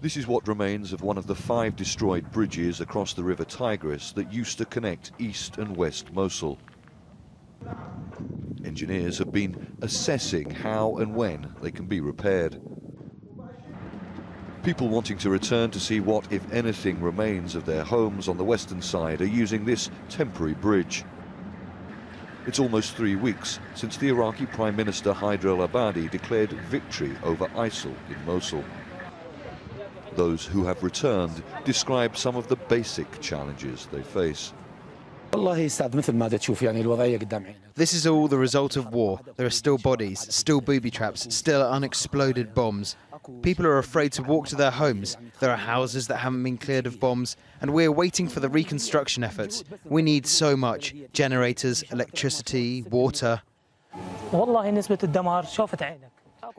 This is what remains of one of the 5 destroyed bridges across the river Tigris that used to connect east and west Mosul. Engineers have been assessing how and when they can be repaired. People wanting to return to see what, if anything, remains of their homes on the western side are using this temporary bridge. It's almost 3 weeks since the Iraqi Prime Minister Haider al-Abadi declared victory over ISIL in Mosul. Those who have returned describe some of the basic challenges they face. This is all the result of war. There are still bodies, still booby traps, still unexploded bombs. People are afraid to walk to their homes. There are houses that haven't been cleared of bombs, and we're waiting for the reconstruction efforts. We need so much: generators, electricity, water.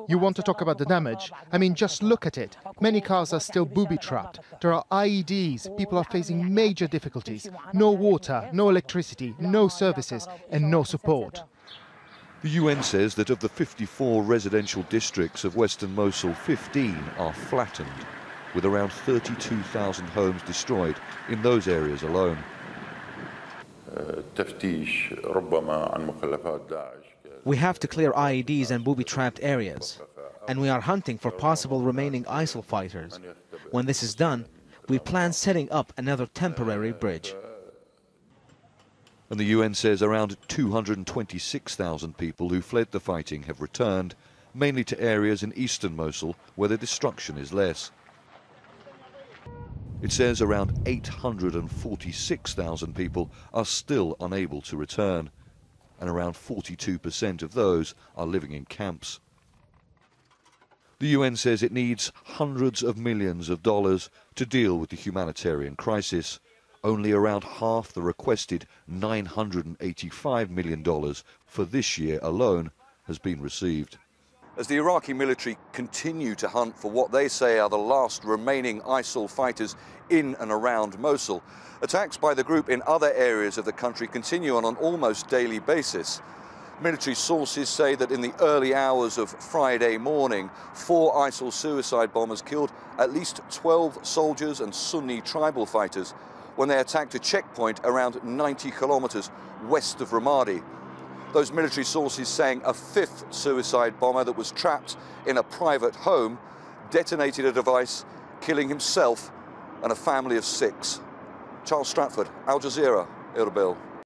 You want to talk about the damage? I mean, just look at it. Many cars are still booby-trapped. There are IEDs. People are facing major difficulties. No water, no electricity, no services, and no support. The UN says that of the 54 residential districts of western Mosul, 15 are flattened, with around 32,000 homes destroyed in those areas alone. We have to clear IEDs and booby-trapped areas, and we are hunting for possible remaining ISIL fighters. When this is done, we plan setting up another temporary bridge. And the UN says around 226,000 people who fled the fighting have returned, mainly to areas in eastern Mosul where the destruction is less. It says around 846,000 people are still unable to return, and around 42% of those are living in camps. The UN says it needs hundreds of millions of dollars to deal with the humanitarian crisis. Only around half the requested $985 million for this year alone has been received. As the Iraqi military continue to hunt for what they say are the last remaining ISIL fighters in and around Mosul, attacks by the group in other areas of the country continue on an almost daily basis. Military sources say that in the early hours of Friday morning, 4 ISIL suicide bombers killed at least 12 soldiers and Sunni tribal fighters when they attacked a checkpoint around 90 kilometers west of Ramadi. Those military sources saying a 5th suicide bomber that was trapped in a private home detonated a device, killing himself and a family of 6. Charles Stratford, Al Jazeera, Erbil.